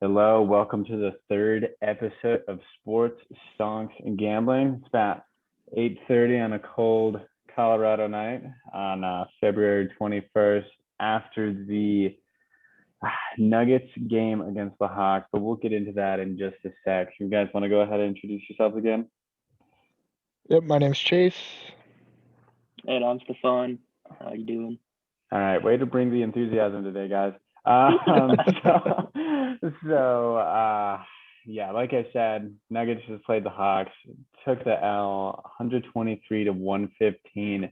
Hello, welcome to the third episode of Sports, Stonks, and Gambling. It's about 8:30 on a cold Colorado night on February 21st after the Nuggets game against the Hawks, but we'll get into that in just a sec. You guys want to go ahead and introduce yourselves again? Yep, my name's Chase. And I'm Stefan. How you doing? All right, way to bring the enthusiasm today, guys. Um, so, yeah, like I said, Nuggets just played the Hawks, took the L, 123 to 115,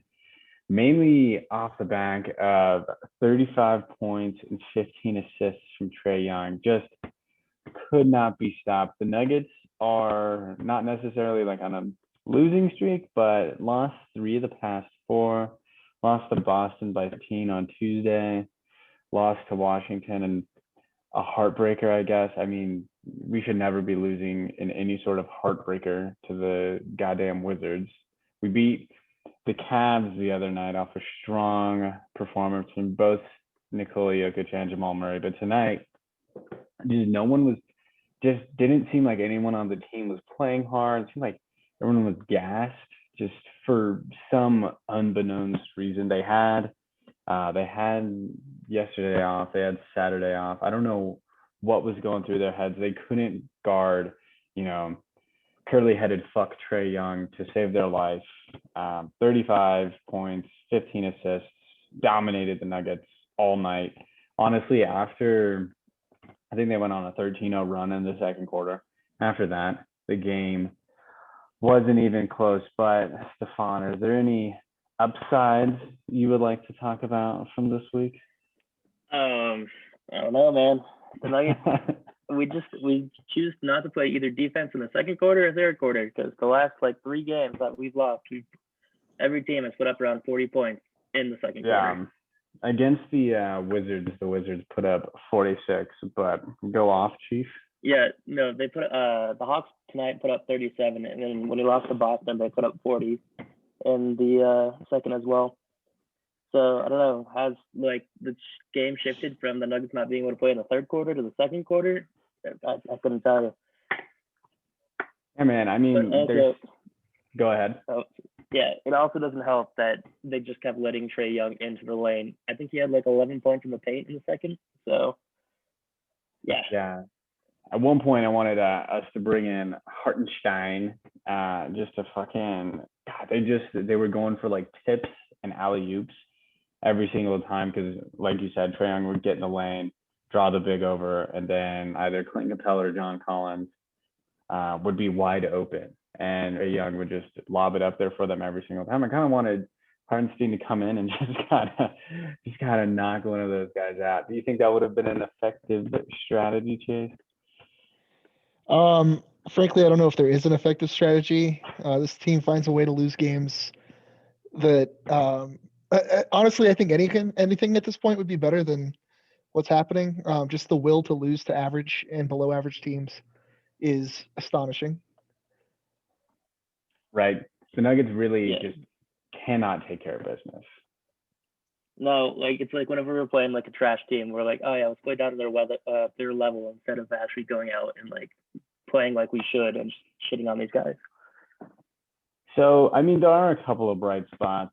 mainly off the back of 35 points and 15 assists from Trae Young. Just could not be stopped. The Nuggets are not necessarily like on a losing streak, but lost three of the past four. Lost to Boston by 15 on Tuesday. Lost to Washington and a heartbreaker, I guess. I mean, we should never be losing in any sort of heartbreaker to the goddamn Wizards. We beat the Cavs the other night off a strong performance from both Nikola Jokic and Jamal Murray. But tonight, no one was just didn't seem like anyone on the team was playing hard. It seemed like everyone was gassed just for some unbeknownst reason. They had yesterday off. They had Saturday off. I don't know what was going through their heads. They couldn't guard, curly-headed fuck Trae Young to save their life. 35 points, 15 assists, dominated the Nuggets all night. Honestly, after I think they went on a 13-0 run in the second quarter. After that, the game wasn't even close. But Stefan, are there any upsides you would like to talk about from this week? I don't know, man. The Nuggets, we choose not to play either defense in the second quarter or third quarter because the last three games that we've lost, every team has put up around 40 points in the second quarter. Against the Wizards put up 46, but go off, Chief. Yeah, no, they put the Hawks tonight put up 37, and then when they lost to Boston, they put up 40 in the second as well. So I don't know, has the game shifted from the Nuggets not being able to play in the third quarter to the second quarter? I couldn't tell you. Yeah, man. I mean, go ahead. Yeah, it also doesn't help that they just kept letting Trae Young into the lane. I think he had 11 points in the paint in the second. So, yeah. Yeah. At one point, I wanted us to bring in Hartenstein, just to fucking. God, they were going for tips and alley oops every single time because, like you said, Trae Young would get in the lane, draw the big over, and then either Clint Capella or John Collins would be wide open, and Trae Young would just lob it up there for them every single time. I kind of wanted Hartenstein to come in and just kind of knock one of those guys out. Do you think that would have been an effective strategy, Chase? Frankly, I don't know if there is an effective strategy. This team finds a way to lose games that, honestly, I think anything at this point would be better than what's happening. Just the will to lose to average and below average teams is astonishing. Right. The Nuggets really just cannot take care of business. No, it's whenever we're playing a trash team, we're like, oh yeah, let's play down to their level instead of actually going out and playing like we should and just shitting on these guys. So, I mean, there are a couple of bright spots.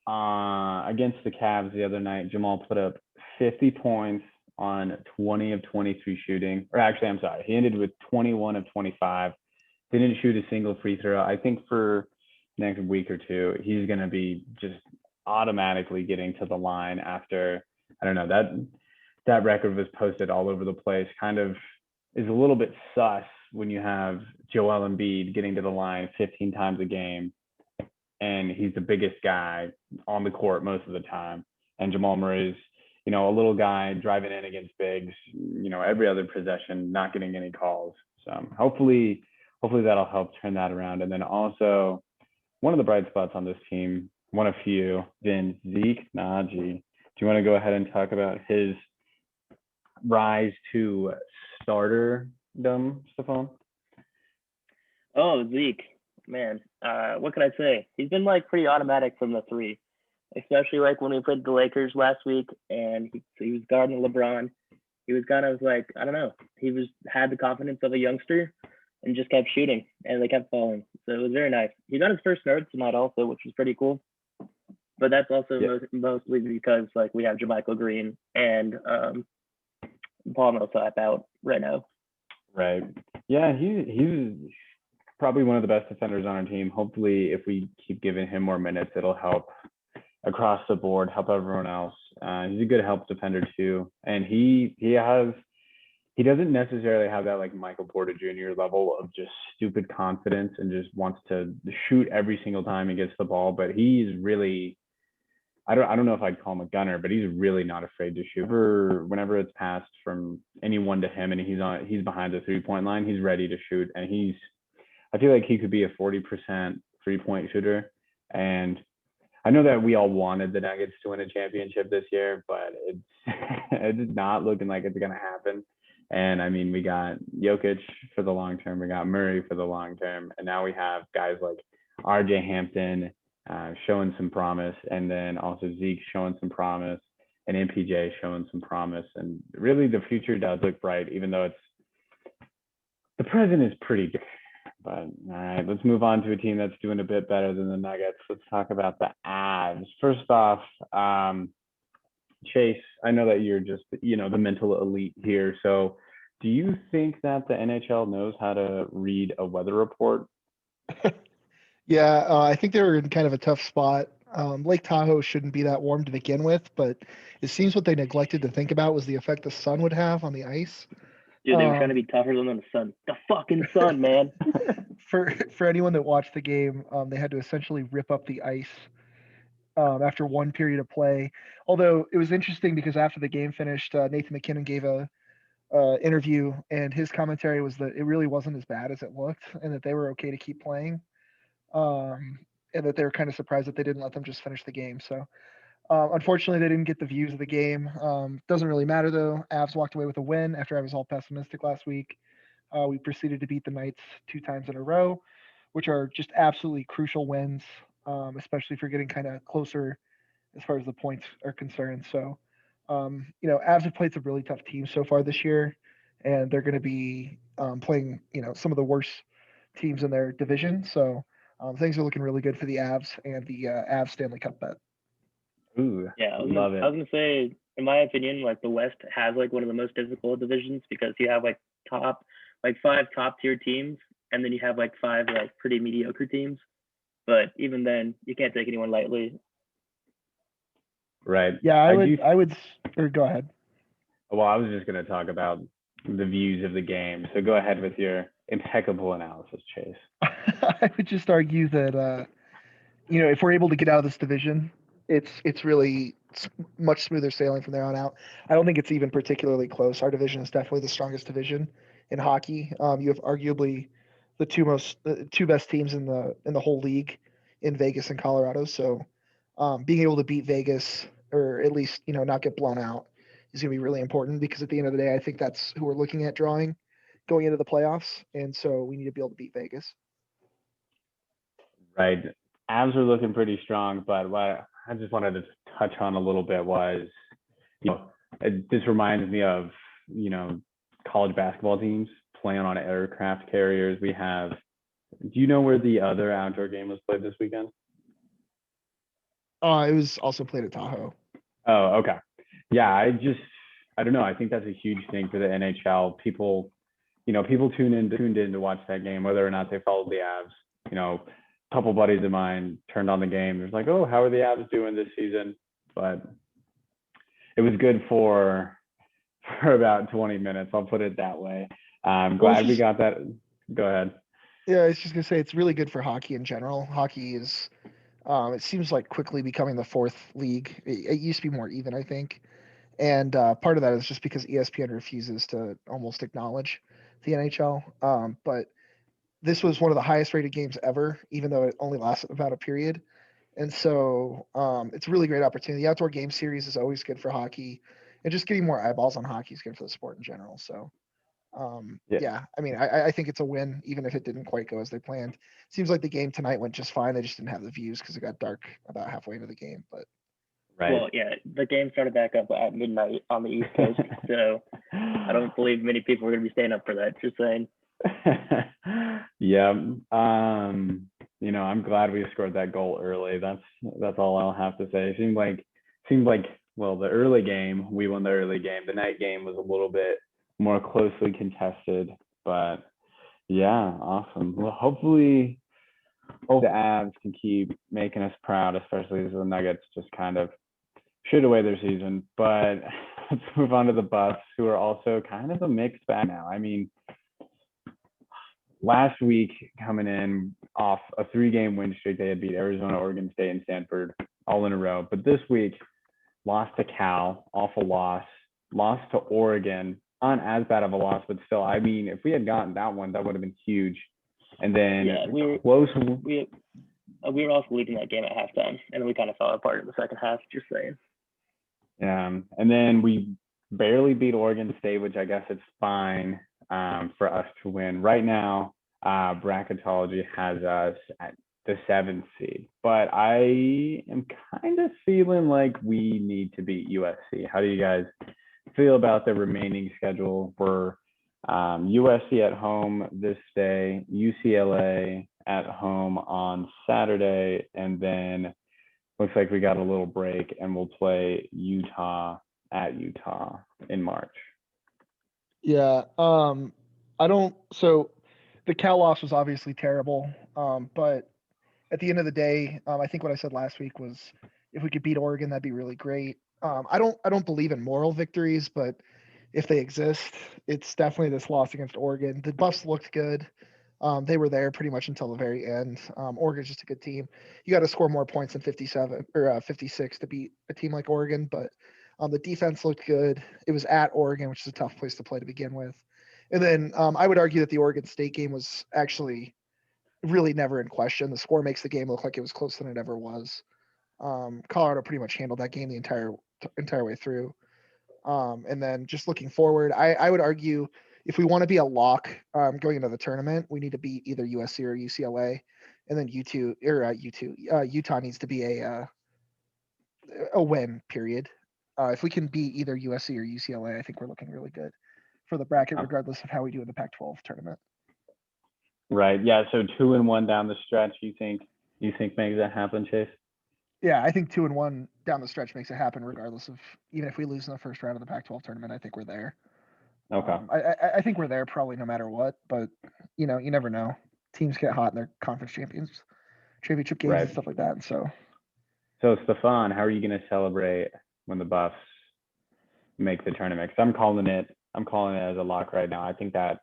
Against the Cavs the other night, Jamal put up 50 points on 20 of 23 shooting. Or actually, I'm sorry, he ended with 21 of 25. Didn't shoot a single free throw. I think for next week or two, he's going to be just automatically getting to the line after, I don't know, that record was posted all over the place. Kind of is a little bit sus when you have Joel Embiid getting to the line 15 times a game and he's the biggest guy on the court most of the time. And Jamal Murray's, a little guy driving in against bigs, every other possession, not getting any calls. So hopefully that'll help turn that around. And then also one of the bright spots on this team, one of few, been Zeke Naji. Do you want to go ahead and talk about his rise to stardom, Stefan? Oh, Zeke, man, what can I say? He's been pretty automatic from the three, especially when we played the Lakers last week and he was guarding LeBron. He was kind of like, I don't know, had the confidence of a youngster and just kept shooting, and they kept falling. So it was very nice. He got his first nerd tonight also, which was pretty cool. But that's also mostly because like we have JaMychal Green and Paul Millsap out right now. Right. Yeah, he's probably one of the best defenders on our team. Hopefully, if we keep giving him more minutes, it'll help across the board, help everyone else. He's a good help defender too, and he doesn't necessarily have that like Michael Porter Jr. level of just stupid confidence and just wants to shoot every single time he gets the ball. But he's really, I don't know if I'd call him a gunner, but he's really not afraid to shoot. Whenever it's passed from anyone to him and he's behind the 3-point line, he's ready to shoot. And I feel like he could be a 40% 3-point shooter. And I know that we all wanted the Nuggets to win a championship this year, but it's not looking like it's going to happen. And I mean, we got Jokic for the long term, we got Murray for the long term, and now we have guys like RJ Hampton showing some promise, and then also Zeke showing some promise, and MPJ showing some promise. And really, the future does look bright, even though the present is pretty good. But all right, let's move on to a team that's doing a bit better than the Nuggets. Let's talk about the Avs. First off, Chase, I know that you're just, the mental elite here. So do you think that the NHL knows how to read a weather report? Yeah, I think they were in kind of a tough spot. Lake Tahoe shouldn't be that warm to begin with, but it seems what they neglected to think about was the effect the sun would have on the ice. Dude, they were trying to be tougher than the sun. The fucking sun, man. For anyone that watched the game, they had to essentially rip up the ice after one period of play. Although it was interesting because after the game finished, Nathan McKinnon gave a interview, and his commentary was that it really wasn't as bad as it looked, and that they were okay to keep playing, and that they were kind of surprised that they didn't let them just finish the game. So unfortunately, they didn't get the views of the game. Doesn't really matter though. Avs walked away with a win after I was all pessimistic last week. We proceeded to beat the Knights 2 times in a row, which are just absolutely crucial wins, especially for getting kind of closer as far as the points are concerned. So, Avs have played some really tough teams so far this year, and they're going to be playing, some of the worst teams in their division. So things are looking really good for the Avs and the Avs Stanley Cup bet. Ooh, yeah, I was love it. gonna say, in my opinion, like the West has like one of the most difficult divisions because you have like 5 top tier teams, and then you have like 5 like pretty mediocre teams. But even then, you can't take anyone lightly. Right. Yeah, I would. Or go ahead. Well, I was just going to talk about the views of the game. So go ahead with your impeccable analysis, Chase. I would just argue that if we're able to get out of this division, it's really much smoother sailing from there on out. I don't think it's even particularly close. Our division is definitely the strongest division in hockey. You have arguably the two best teams in the whole league in Vegas and Colorado. So being able to beat Vegas, or at least not get blown out, is going to be really important, because at the end of the day, I think that's who we're looking at going into the playoffs, and so we need to be able to beat Vegas. Right. Avs are looking pretty strong, but what I just wanted to touch on a little bit was, this reminds me of, college basketball teams playing on aircraft carriers. Do you know where the other outdoor game was played this weekend? It was also played at Tahoe. Oh, okay. Yeah, I don't know. I think that's a huge thing for the NHL. People tuned in to watch that game, whether or not they followed the Avs. A couple buddies of mine turned on the game. It was like, oh, how are the Avs doing this season? But it was good for about 20 minutes. I'll put it that way. I'm glad we got that. Go ahead. Yeah, I was just gonna say it's really good for hockey in general. Hockey is, it seems like quickly becoming the 4th league. It used to be more even, I think, and part of that is just because ESPN refuses to almost acknowledge the NHL. But this was one of the highest rated games ever, even though it only lasted about a period. And so it's a really great opportunity. The outdoor game series is always good for hockey, and just getting more eyeballs on hockey is good for the sport in general. So, yeah, I mean, I think it's a win, even if it didn't quite go as they planned. Seems like the game tonight went just fine. They just didn't have the views because it got dark about halfway into the game. But Right. Well, yeah, the game started back up at midnight on the East Coast, so I don't believe many people are going to be staying up for that. Just saying. Yeah. I'm glad we scored that goal early. That's all I'll have to say. It seemed like well, the early game, we won the early game. The night game was a little bit more closely contested, but yeah, awesome. Well, hopefully the Avs can keep making us proud, especially as the Nuggets just kind of shoot away their season. But let's move on to the Buffs, who are also kind of a mixed bag now. I mean, last week coming in off a 3-game win streak, they had beat Arizona, Oregon State, and Stanford all in a row. But this week, lost to Cal, awful loss. Lost to Oregon, not as bad of a loss, but still, I mean, if we had gotten that one, that would have been huge. And then Yeah, we were also leading that game at halftime, and we kind of fell apart in the second half. Just saying. And then we barely beat Oregon State, which I guess it's fine for us to win. Right now, bracketology has us at the 7th seed, but I am kind of feeling like we need to beat USC. How do you guys feel about the remaining schedule for USC at home this day, UCLA at home on Saturday, and then looks like we got a little break and we'll play Utah at Utah in March. Yeah. So the Cal loss was obviously terrible. But at the end of the day, I think what I said last week was if we could beat Oregon, that'd be really great. I don't believe in moral victories, but if they exist, it's definitely this loss against Oregon. The Buffs looked good. They were there pretty much until the very end. Oregon's just a good team. You got to score more points than 57 or 56 to beat a team like Oregon, but the defense looked good. It was at Oregon, which is a tough place to play to begin with. And then I would argue that the Oregon State game was actually really never in question. The score makes the game look like it was closer than it ever was. Colorado pretty much handled that game the entire way through. And then just looking forward, I would argue if we want to be a lock going into the tournament, we need to beat either USC or UCLA, and then Utah needs to be a win. Period. If we can beat either USC or UCLA, I think we're looking really good for the bracket, regardless of how we do in the Pac-12 tournament. Right. Yeah. So 2-1 down the stretch. You think makes that happen, Chase? Yeah, I think 2-1 down the stretch makes it happen, regardless of even if we lose in the first round of the Pac-12 tournament. I think we're there. Okay. I think we're there probably no matter what, but you never know. Teams get hot in their conference championship games Right. and stuff like that. And so Stefan, how are you going to celebrate when the Buffs make the tournament? Because I'm calling it as a lock right now. I think that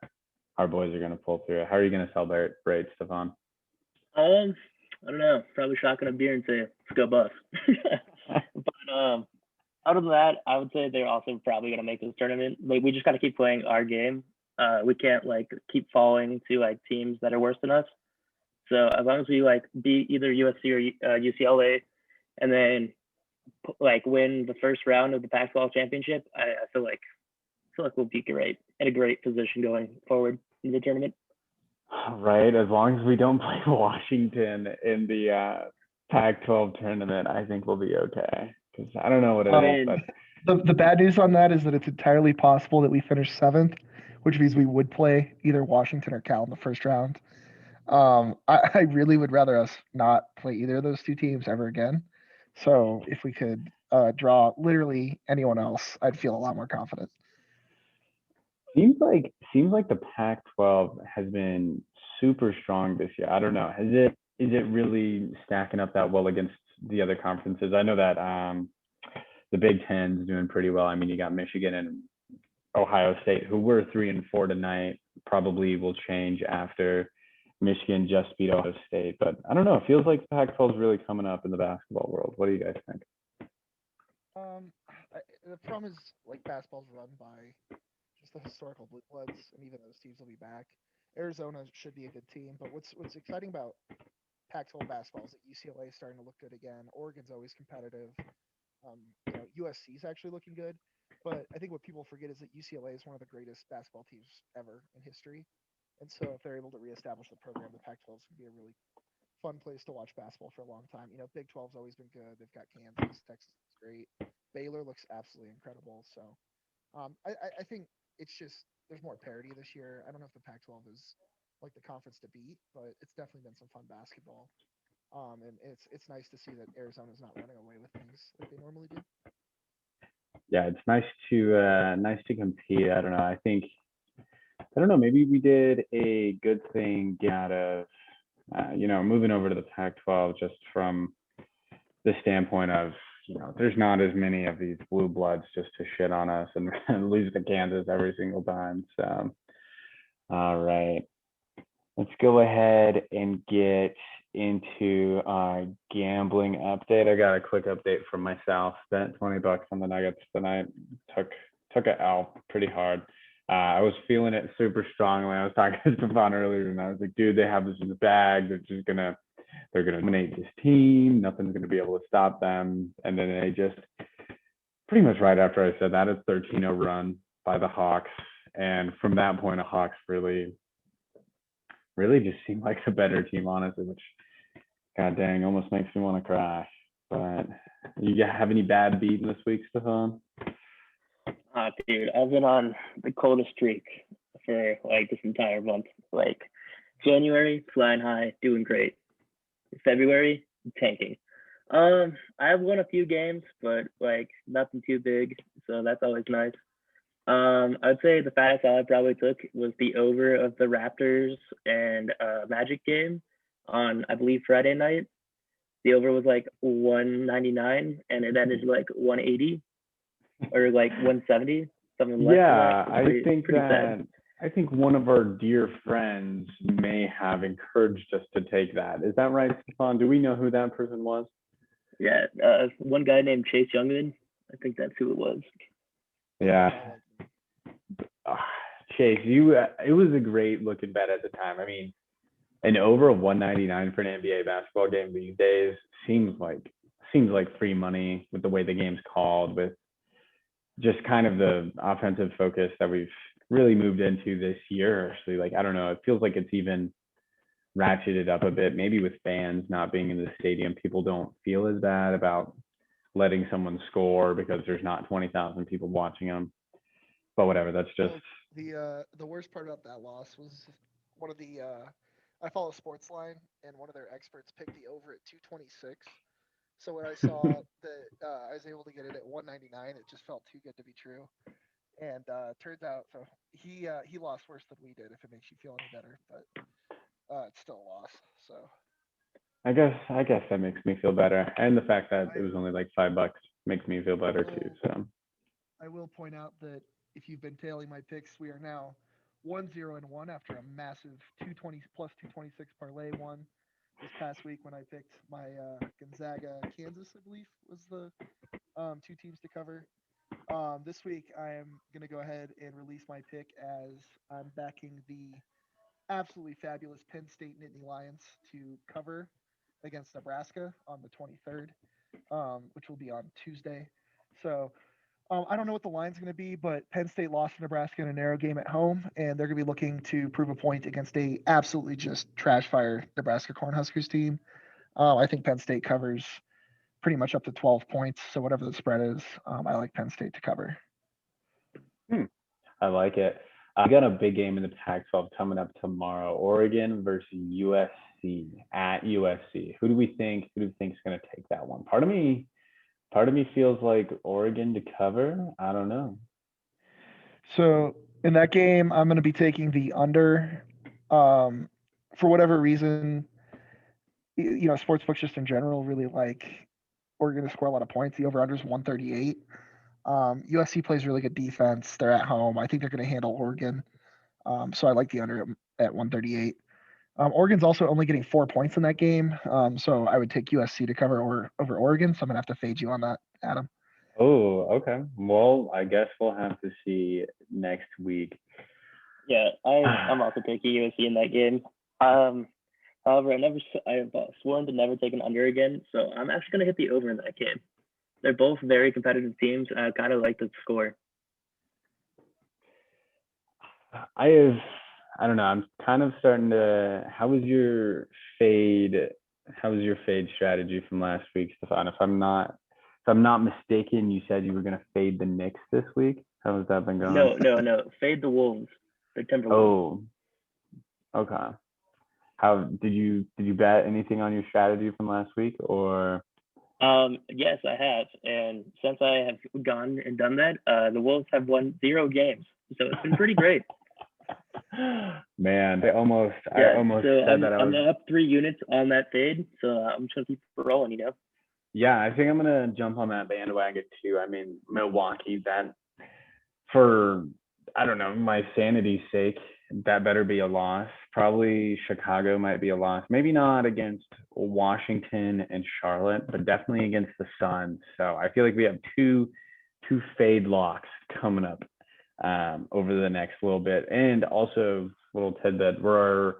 our boys are going to pull through it. How are you going to celebrate, Stefan? I don't know. Probably shotgun a beer and say, "Let's go Buffs." But other than that, I would say they're also probably going to make this tournament. Like, we just got to keep playing our game. We can't keep falling to teams that are worse than us. So as long as we beat either USC or UCLA, and then win the first round of the Pac-12 championship, I feel like we'll be great, in a great position going forward in the tournament. Right, as long as we don't play Washington in the Pac-12 tournament, I think we'll be okay. Because I don't know what it is, but the bad news on that is that it's entirely possible that we finish 7th, which means we would play either Washington or Cal in the first round. I really would rather us not play either of those two teams ever again. So if we could draw literally anyone else, I'd feel a lot more confident. Seems like the Pac-12 has been super strong this year. I don't know. Is it really stacking up that well against the other conferences? I know that the Big Ten's doing pretty well. I mean, you got Michigan and Ohio State, who were 3-4 tonight. Probably will change after Michigan just beat Ohio State. But I don't know. It feels like the Pac-12 is really coming up in the basketball world. What do you guys think? The problem is basketball's run by just the historical blue bloods, and even those teams will be back. Arizona should be a good team, but what's exciting about Pac-12 basketball is that UCLA is starting to look good again. Oregon's always competitive. USC is actually looking good, but I think what people forget is that UCLA is one of the greatest basketball teams ever in history, and so if they're able to reestablish the program, the Pac-12 is going to be a really fun place to watch basketball for a long time. Big 12's always been good. They've got Kansas, Texas great. Baylor looks absolutely incredible. So I think it's just there's more parity this year. I don't know if the Pac-12 is like the conference to beat, but it's definitely been some fun basketball. And it's nice to see that Arizona's not running away with things like they normally do. Yeah, it's nice to compete. I don't know. I don't know. Maybe we did a good thing get out of moving over to the Pac-12 just from the standpoint of there's not as many of these blue bloods just to shit on us and lose to Kansas every single time. So, all right, let's go ahead and get into our gambling update. I got a quick update from myself. Spent $20 on the Nuggets tonight. Took an L pretty hard. I was feeling it super strongly. I was talking to Stefan earlier, and I was like, dude, they have this in the bag. They're gonna dominate this team. Nothing's gonna be able to stop them. And then they just pretty much right after I said that, it's 13-0 run by the Hawks. And from that point, the Hawks really just seemed like a better team, honestly, which god dang almost makes me want to cry. But you have any bad beating this week, Stefan? Dude, I've been on the coldest streak for like this entire month. Like January, flying high, doing great. February, tanking. I've won a few games, but like nothing too big, so that's always nice. I'd say the fattest I probably took was the over of the Raptors and Magic game on, I believe, Friday night. The over was like 199, and it ended like 180 or like 170, something less Yeah, than that. I think that I think one of our dear friends may have encouraged us to take that. Is that right, Stefan? Do we know who that person was? Yeah, one guy named Chase Youngman. I think that's who it was. Yeah. Chase, it was a great looking bet at the time. I mean, an over of 199 for an NBA basketball game these days seems like free money with the way the game's called, with just kind of the offensive focus that we've really moved into this year. Actually, like, I don't know, it feels like it's even ratcheted up a bit. Maybe with fans not being in the stadium, people don't feel as bad about letting someone score because there's not 20,000 people watching them. But whatever, that's just The worst part about that loss was one of the I follow Sportsline, and one of their experts picked the over at 226. So when I saw that I was able to get it at 199, it just felt too good to be true. And turns out, so he lost worse than we did. If it makes you feel any better, but it's still a loss. So I guess that makes me feel better, and the fact that it was only like $5 makes me feel better too. So I will point out that if you've been tailing my picks, we are now 1-0-1 after a massive 220 plus 226 parlay one this past week when I picked my Gonzaga, Kansas, I believe was the two teams to cover. This week I am gonna go ahead and release my pick as I'm backing the absolutely fabulous Penn State Nittany Lions to cover against Nebraska on the 23rd, which will be on Tuesday. So I don't know what the line's going to be, but Penn State lost to Nebraska in a narrow game at home, and they're going to be looking to prove a point against a absolutely just trash fire Nebraska Cornhuskers team. I think Penn State covers pretty much up to 12 points. So whatever the spread is, I like Penn State to cover. I like it. I got a big game in the Pac-12 coming up tomorrow. Oregon versus USC at USC. Who do we think is going to take that one? Part of me feels like Oregon to cover. I don't know. So in that game, I'm going to be taking the under. For whatever reason, sportsbooks just in general really like Oregon to score a lot of points. The over/under is 138. USC plays really good defense. They're at home. I think they're going to handle Oregon. So I like the under at 138. Oregon's also only getting 4 points in that game. So I would take USC to cover over Oregon. So I'm going to have to fade you on that, Adam. Oh, okay. Well, I guess we'll have to see next week. Yeah, I'm also taking USC in that game. However, I've sworn to never take an under again, so I'm actually going to hit the over in that game. They're both very competitive teams, and I kind of like the score. I don't know. I'm kind of starting to. How was your fade strategy from last week, Stefan? If I'm not if I'm not mistaken, you said you were gonna fade the Knicks this week. How has that been going? No. Fade the Wolves, the Timberwolves. Oh, okay. How did you bet anything on your strategy from last week, or? Yes, I have, and since I have gone and done that, the Wolves have won 0 games, so it's been pretty great. Man, I almost so said that I was. I'm up 3 units on that fade, so I'm just gonna keep rolling, you know. Yeah, I think I'm gonna jump on that bandwagon too. I mean, Milwaukee, that for I don't know, my sanity's sake, that better be a loss. Probably Chicago might be a loss. Maybe not against Washington and Charlotte, but definitely against the Suns. So I feel like we have two fade locks coming up over the next little bit. And also, little tidbit, we're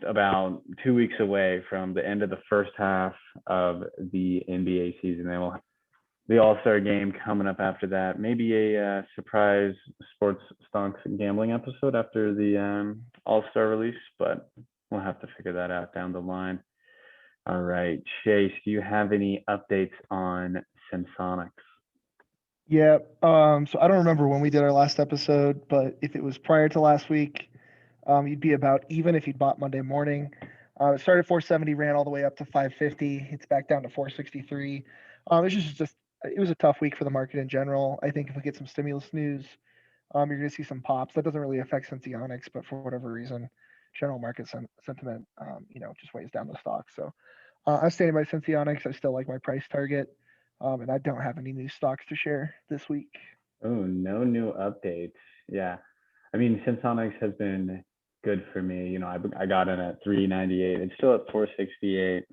about 2 weeks away from the end of the first half of the NBA season. They will the All-Star game coming up after that. Maybe a surprise sports stonks and gambling episode after the All-Star release, but we'll have to figure that out down the line. All right, Chase, do you have any updates on Sensonics? Yeah. So I don't remember when we did our last episode, but if it was prior to last week, you'd be about even if you'd bought Monday morning. It started 470, ran all the way up to 550. It's back down to 463. It's just it was a tough week for the market in general. I think if we get some stimulus news, you're going to see some pops. That doesn't really affect Senseonics, but for whatever reason, general market sentiment, just weighs down the stock. So I'm standing by Senseonics. I still like my price target, and I don't have any new stocks to share this week. Oh, no new updates. Yeah, I mean, Sensonics has been good for me. I got in at 398. It's still at 468.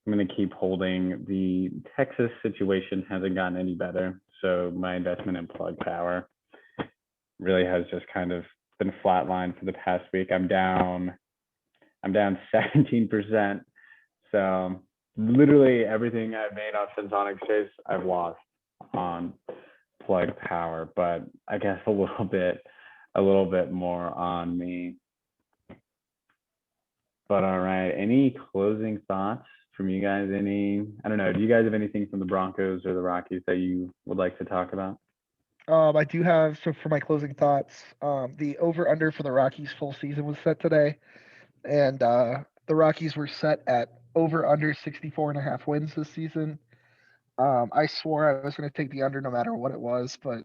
I'm going to keep holding. The Texas situation hasn't gotten any better. So my investment in Plug Power really has just kind of been flatlined for the past week. I'm down 17%. So literally everything I've made off Sensonic Chase, I've lost on Plug Power, but I guess a little bit more on me. But all right, any closing thoughts from you guys? I don't know, do you guys have anything from the Broncos or the Rockies that you would like to talk about? I do have, so for my closing thoughts, the over-under for the Rockies full season was set today, and the Rockies were set at over-under 64.5 wins this season. I swore I was going to take the under no matter what it was, but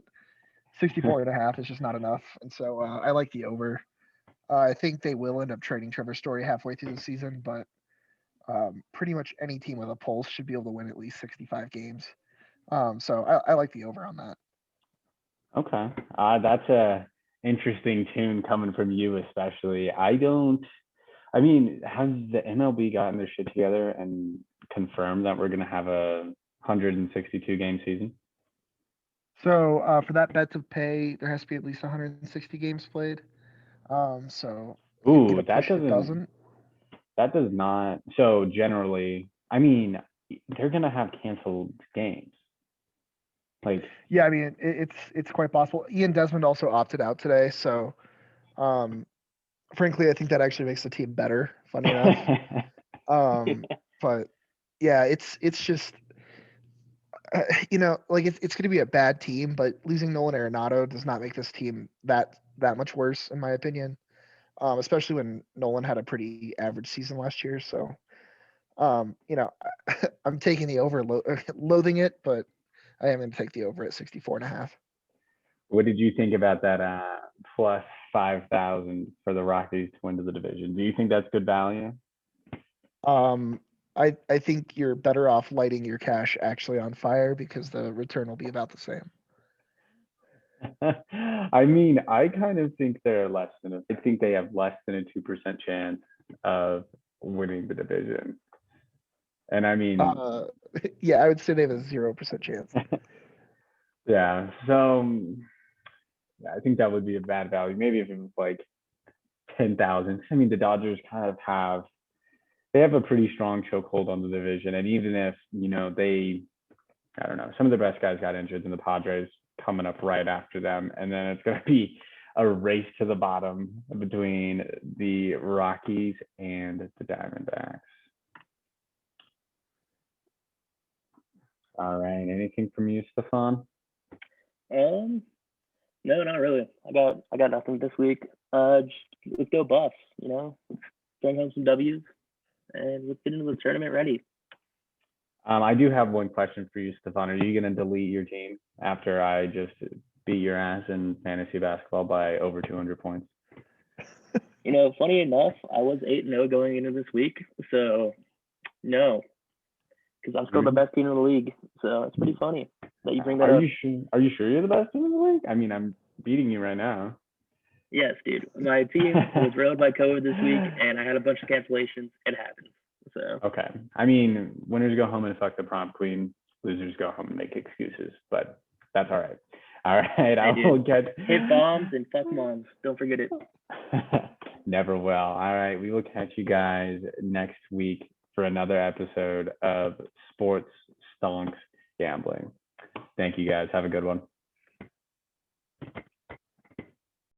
64.5 is just not enough, and so I like the over. I think they will end up trading Trevor Story halfway through the season, but pretty much any team with a pulse should be able to win at least 65 games. So I like the over on that. Okay. That's a interesting tune coming from you, especially. Has the MLB gotten their shit together and confirmed that we're going to have a 162 game season? So for that bet to pay, there has to be at least 160 games played. So Ooh, that does not. So generally, they're going to have canceled games. Yeah, it's quite possible. Ian Desmond also opted out today, so frankly, I think that actually makes the team better. Funny enough, but yeah, it's just it's going to be a bad team, but losing Nolan Arenado does not make this team that much worse, in my opinion. Especially when Nolan had a pretty average season last year. So, I'm taking the over, loathing it, but I am going to take the over at 64.5. What did you think about that plus 5,000 for the Rockies to win the division? Do you think that's good value? I think you're better off lighting your cash actually on fire because the return will be about the same. I kind of think I think they have less than a 2% chance of winning the division. And yeah, I would say they have a 0% chance. Yeah. So I think that would be a bad value. Maybe if it was like 10,000. The Dodgers kind of have a pretty strong chokehold on the division. And even if, I don't know, some of the best guys got injured, and the Padres coming up right after them. And then it's going to be a race to the bottom between the Rockies and the Diamondbacks. All right. Anything from you, Stefan? No, not really. I got nothing this week. Just, let's go Buffs. Let's bring home some W's, and let's get into the tournament ready. I do have one question for you, Stefan. Are you going to delete your team after I just beat your ass in fantasy basketball by over 200 points? Funny enough, I was 8-0 going into this week, so no, because I'm still the best team in the league. So it's pretty funny that you bring that up. Are you sure you're the best team in the league? I mean, I'm beating you right now. Yes, dude. My team was railed by COVID this week, and I had a bunch of cancellations. It happens. So okay. I mean, winners go home and fuck the prom queen. Losers go home and make excuses, but that's all right. All right. I will get hit bombs and fuck moms. Don't forget it. Never will. All right. We will catch you guys next week for another episode of Sports Stonks Gambling. Thank you guys. Have a good one.